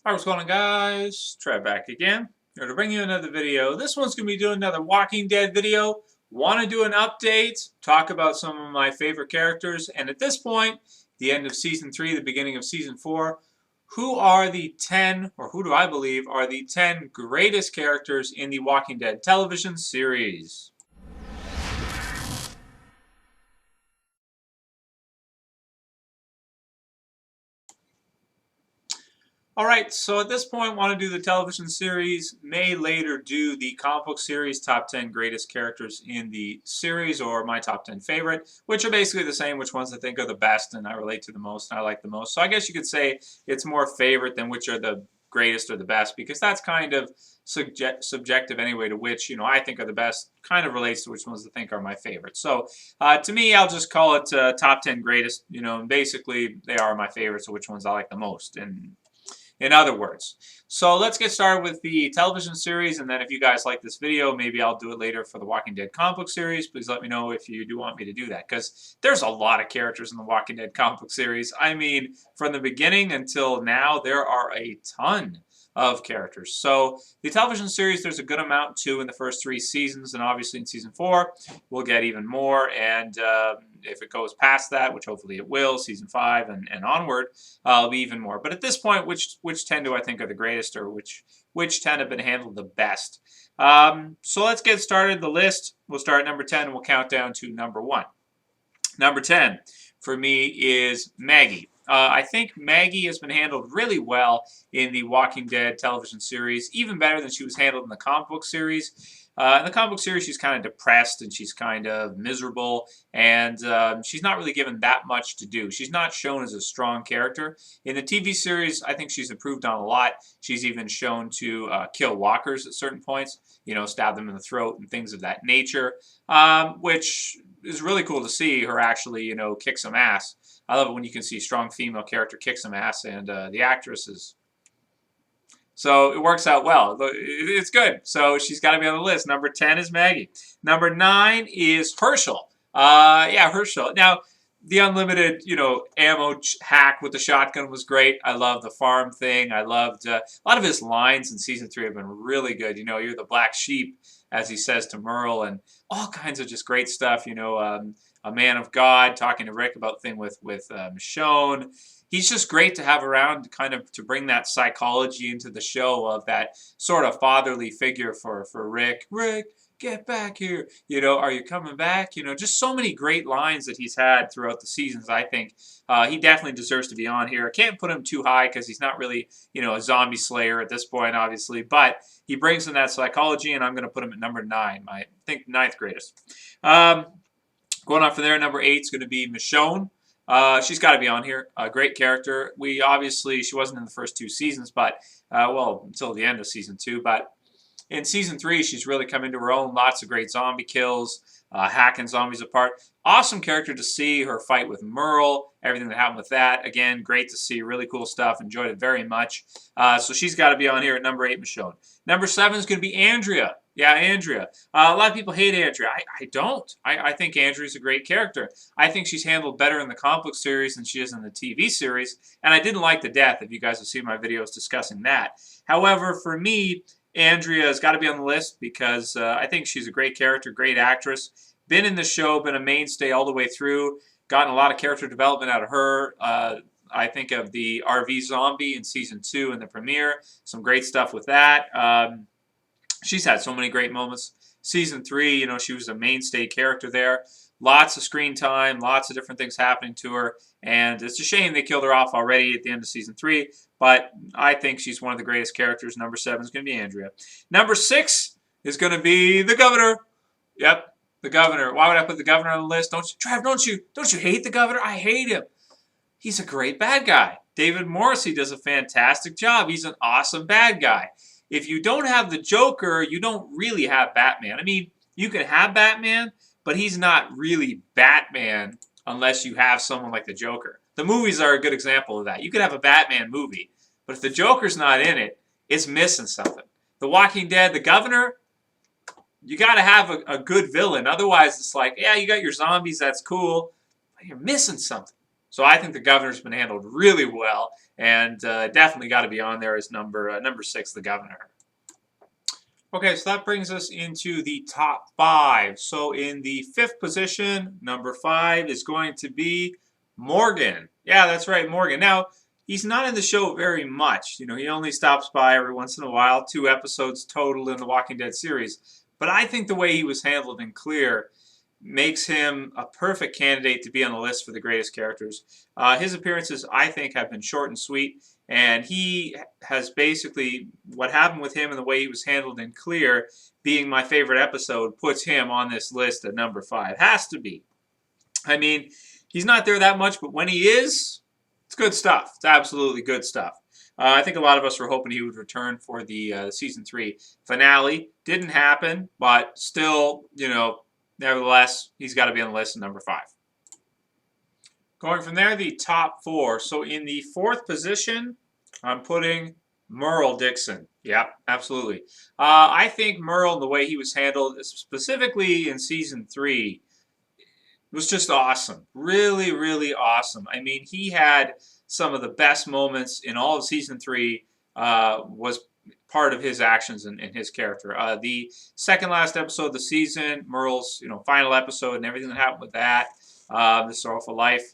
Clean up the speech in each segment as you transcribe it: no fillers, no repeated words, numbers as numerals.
Alright, what's going on, guys? Trev back again. Here to bring you another video. This one's going to be doing another Walking Dead video. Want to do an update, talk about some of my favorite characters, and at this point, the end of Season 3, the beginning of Season 4, who are the 10, or who do I believe, are the 10 greatest characters in the Walking Dead television series? Alright, so at this point, want to do the television series, may later do the comic book series, top 10 greatest characters in the series, or my top 10 favorite, which are basically the same, which ones I think are the best and I relate to the most and I like the most. So I guess you could say it's more favorite than which are the greatest or the best, because that's kind of subjective anyway, to which, I think are the best, kind of relates to which ones I think are my favorite. So to me, I'll just call it top 10 greatest, and basically they are my favorites, so which ones I like the most. And in other words. So let's get started with the television series, and then if you guys like this video, maybe I'll do it later for the Walking Dead comic book series. Please let me know if you do want me to do that, because there's a lot of characters in the Walking Dead comic book series. I mean, from the beginning until now, there are a ton of characters. So the television series, there's a good amount too in the first 3 seasons, and obviously in season 4 we'll get even more, and if it goes past that, which hopefully it will, season 5 and onward, it'll be even more. But at this point, which 10 do I think are the greatest, or which 10 have been handled the best? So let's get started. The list, we'll start at number 10 and we'll count down to number 1. Number 10 for me is Maggie. I think Maggie has been handled really well in the Walking Dead television series, even better than she was handled in the comic book series. In the comic book series, she's kind of depressed and she's kind of miserable, and she's not really given that much to do. She's not shown as a strong character. In the TV series, I think she's improved on a lot. She's even shown to kill walkers at certain points, stab them in the throat and things of that nature, which is really cool to see her actually, kick some ass. I love it when you can see a strong female character kick some ass, and the actress is... So it works out well. It's good. So she's got to be on the list. Number 10 is Maggie. Number 9 is Herschel. Yeah, Herschel. Now, the unlimited, ammo hack with the shotgun was great. I love the farm thing. I loved a lot of his lines in season 3 have been really good. You're the black sheep, as he says to Merle, and all kinds of just great stuff. A man of God talking to Rick about thing with Michonne. He's just great to have around, kind of to bring that psychology into the show of that sort of fatherly figure for Rick. Rick, get back here. Are you coming back? Just so many great lines that he's had throughout the seasons. I think he definitely deserves to be on here. I can't put him too high because he's not really, a zombie slayer at this point, obviously. But he brings in that psychology, and I'm going to put him at number 9, I think 9th greatest. Going on from there, number 8 is going to be Michonne. She's got to be on here. A great character. She wasn't in the first 2 seasons, but, until the end of season 2. But in season 3, she's really come into her own. Lots of great zombie kills, hacking zombies apart. Awesome character to see her fight with Merle, everything that happened with that. Again, great to see. Really cool stuff. Enjoyed it very much. So she's got to be on here at number 8, Michonne. Number 7 is going to be Andrea. Yeah, Andrea. A lot of people hate Andrea. I don't. I think Andrea's a great character. I think she's handled better in the comic book series than she is in the TV series. And I didn't like the death, if you guys have seen my videos discussing that. However, for me, Andrea has got to be on the list because I think she's a great character, great actress. Been in the show, been a mainstay all the way through. Gotten a lot of character development out of her. I think of the RV zombie in season 2 in the premiere. Some great stuff with that. She's had so many great moments. Season 3, she was a mainstay character there. Lots of screen time, lots of different things happening to her. And it's a shame they killed her off already at the end of season 3. But I think she's one of the greatest characters. Number 7 is going to be Andrea. Number 6 is going to be the governor. Yep, the governor. Why would I put the governor on the list? Trev, don't you hate the governor? I hate him. He's a great bad guy. David Morrissey does a fantastic job. He's an awesome bad guy. If you don't have the Joker, you don't really have Batman. I mean, you can have Batman, but he's not really Batman unless you have someone like the Joker. The movies are a good example of that. You could have a Batman movie, but if the Joker's not in it, it's missing something. The Walking Dead, the governor, you got to have a good villain. Otherwise, it's like, yeah, you got your zombies, that's cool, but you're missing something. So I think the Governor's been handled really well, and definitely got to be on there as number 6, the Governor. Okay, so that brings us into the top 5. So in the 5th position, number 5 is going to be Morgan. Yeah, that's right, Morgan. Now, he's not in the show very much. You know, he only stops by every once in a while, 2 episodes total in the Walking Dead series. But I think the way he was handled in Clear makes him a perfect candidate to be on the list for the greatest characters. His appearances, I think, have been short and sweet. And he has basically, what happened with him and the way he was handled in Clear, being my favorite episode, puts him on this list at number 5. Has to be. I mean, he's not there that much, but when he is, it's good stuff. It's absolutely good stuff. I think a lot of us were hoping he would return for the season 3 finale. Didn't happen, but still, you know, nevertheless, he's got to be on the list at number 5. Going from there, the top 4. So in the 4th position, I'm putting Merle Dixon. Yeah, absolutely. I think Merle, the way he was handled, specifically in season 3, was just awesome. Really, really awesome. I mean, he had some of the best moments in all of season 3. Was part of his actions and his character. The second last episode of the season, Merle's final episode and everything that happened with that, The Sorrowful Life,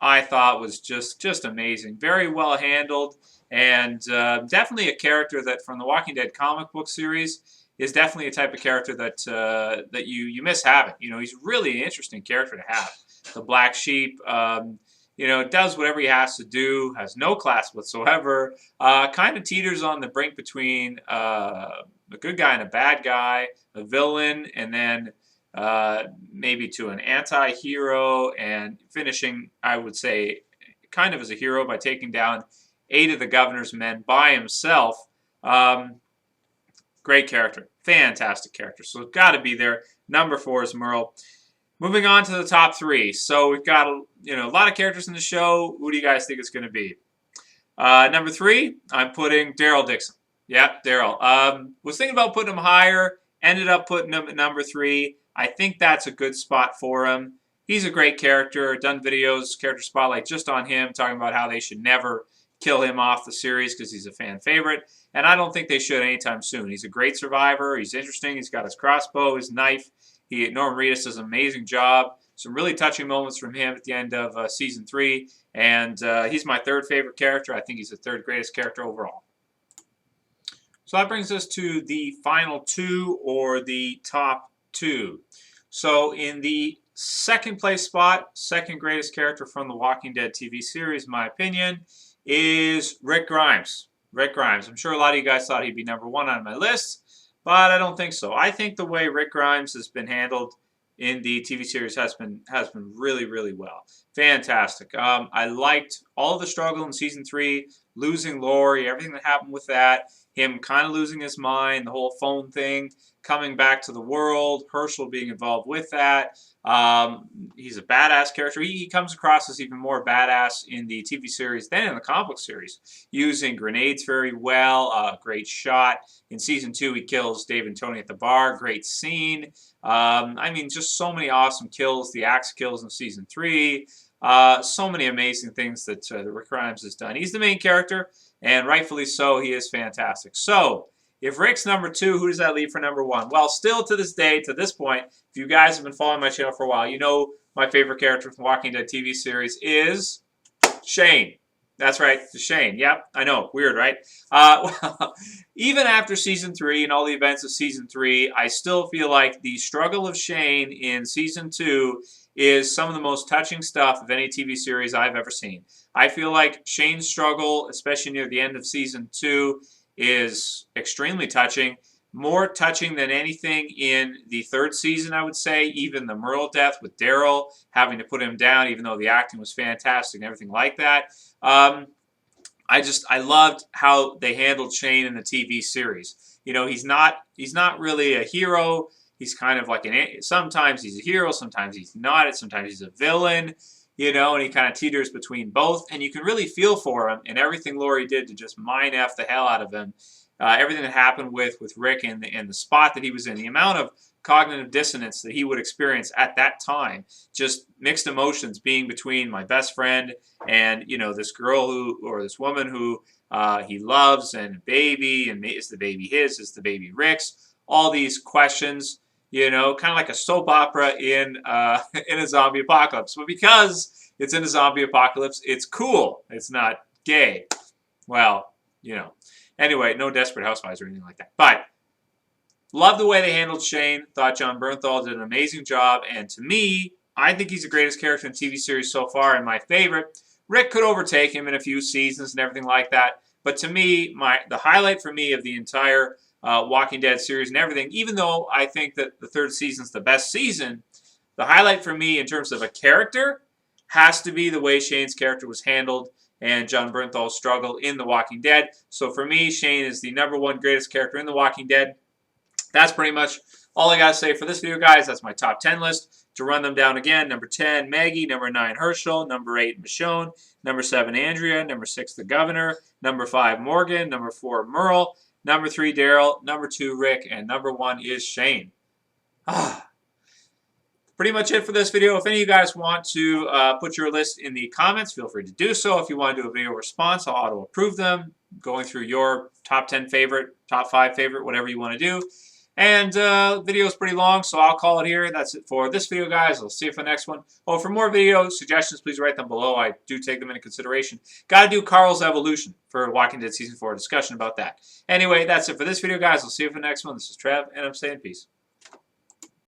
I thought was just amazing. Very well handled, and definitely a character that from the Walking Dead comic book series is definitely a type of character that that you miss having. You know, he's really an interesting character to have. The black sheep, does whatever he has to do, has no class whatsoever, kind of teeters on the brink between a good guy and a bad guy, a villain, and then maybe to an anti-hero, and finishing, I would say, kind of as a hero by taking down 8 of the Governor's men by himself. Great character. Fantastic character. So it's got to be there. Number 4 is Merle. Moving on to the top 3. So we've got a lot of characters in the show. Who do you guys think it's going to be? Number 3, I'm putting Daryl Dixon. Yep, Daryl. Was thinking about putting him higher. Ended up putting him at number 3. I think that's a good spot for him. He's a great character. Done videos, character spotlight just on him, talking about how they should never kill him off the series because he's a fan favorite. And I don't think they should anytime soon. He's a great survivor. He's interesting. He's got his crossbow, his knife. Norman Reedus does an amazing job. Some really touching moments from him at the end of season 3. And he's my 3rd favorite character. I think he's the 3rd greatest character overall. So that brings us to the final 2, or the top 2. So in the 2nd place spot, 2nd greatest character from the Walking Dead TV series, in my opinion, is Rick Grimes. Rick Grimes. I'm sure a lot of you guys thought he'd be number 1 on my list, but I don't think so. I think the way Rick Grimes has been handled in the TV series has been really, really well. Fantastic. I liked all of the struggle in season 3, losing Lori, everything that happened with that, him kind of losing his mind, the whole phone thing, coming back to the world, Herschel being involved with that. He's a badass character. He comes across as even more badass in the TV series than in the comic book series, using grenades very well. Great shot. In season 2, he kills Dave and Tony at the bar. Great scene. I mean, just so many awesome kills. The axe kills in season 3. So many amazing things that Rick Grimes has done. He's the main character, and rightfully so. He is fantastic. So, if Rick's number 2, who does that leave for number 1? Well, still to this day, to this point, if you guys have been following my channel for a while, you know my favorite character from the Walking Dead TV series is Shane. That's right, Shane. Yep, I know. Weird, right? Well, even after season 3 and all the events of season 3, I still feel like the struggle of Shane in season 2 is some of the most touching stuff of any TV series I've ever seen. I feel like Shane's struggle, especially near the end of season 2, is extremely touching. More touching than anything in the 3rd season, I would say. Even the Merle death with Daryl, having to put him down, even though the acting was fantastic and everything like that. I loved how they handled Shane in the TV series. You know, he's not really a hero. He's kind of like sometimes he's a hero, sometimes he's not. Sometimes he's a villain. And he kind of teeters between both. And you can really feel for him and everything Lori did to just mind F the hell out of him. Everything that happened with Rick and the spot that he was in. The amount of cognitive dissonance that he would experience at that time. Just mixed emotions being between my best friend and, you know, this girl who, or this woman who he loves, and a baby, and is the baby his, is the baby Rick's? All these questions, you know, kind of like a soap opera in in a zombie apocalypse. But because it's in a zombie apocalypse, it's cool. It's not gay. Well, you know. Anyway, no Desperate Housewives or anything like that. But love the way they handled Shane. Thought Jon Bernthal did an amazing job. And to me, I think he's the greatest character in the TV series so far and my favorite. Rick could overtake him in a few seasons and everything like that. But to me, the highlight for me of the entire Walking Dead series and everything, even though I think that the third season's the best season, the highlight for me in terms of a character has to be the way Shane's character was handled and Jon Bernthal's struggle in The Walking Dead. So for me, Shane is the #1 greatest character in The Walking Dead. That's pretty much all I got to say for this video, guys. That's my top 10 list. To run them down again, number 10, Maggie. Number 9, Herschel. Number 8, Michonne. Number 7, Andrea. Number 6, the Governor. Number 5, Morgan. Number 4, Merle. Number 3, Daryl. Number 2, Rick. And number 1 is Shane. Pretty much it for this video. If any of you guys want to put your list in the comments, feel free to do so. If you want to do a video response, I'll auto-approve them, going through your top 10 favorite, top 5 favorite, whatever you want to do. And video is pretty long, so I'll call it here. That's it for this video, guys. I'll see you for the next one. Oh, for more video suggestions, please write them below. I do take them into consideration. Got to do Carl's Evolution for Walking Dead Season 4, discussion about that. Anyway, that's it for this video, guys. I'll see you for the next one. This is Trev, and I'm saying peace.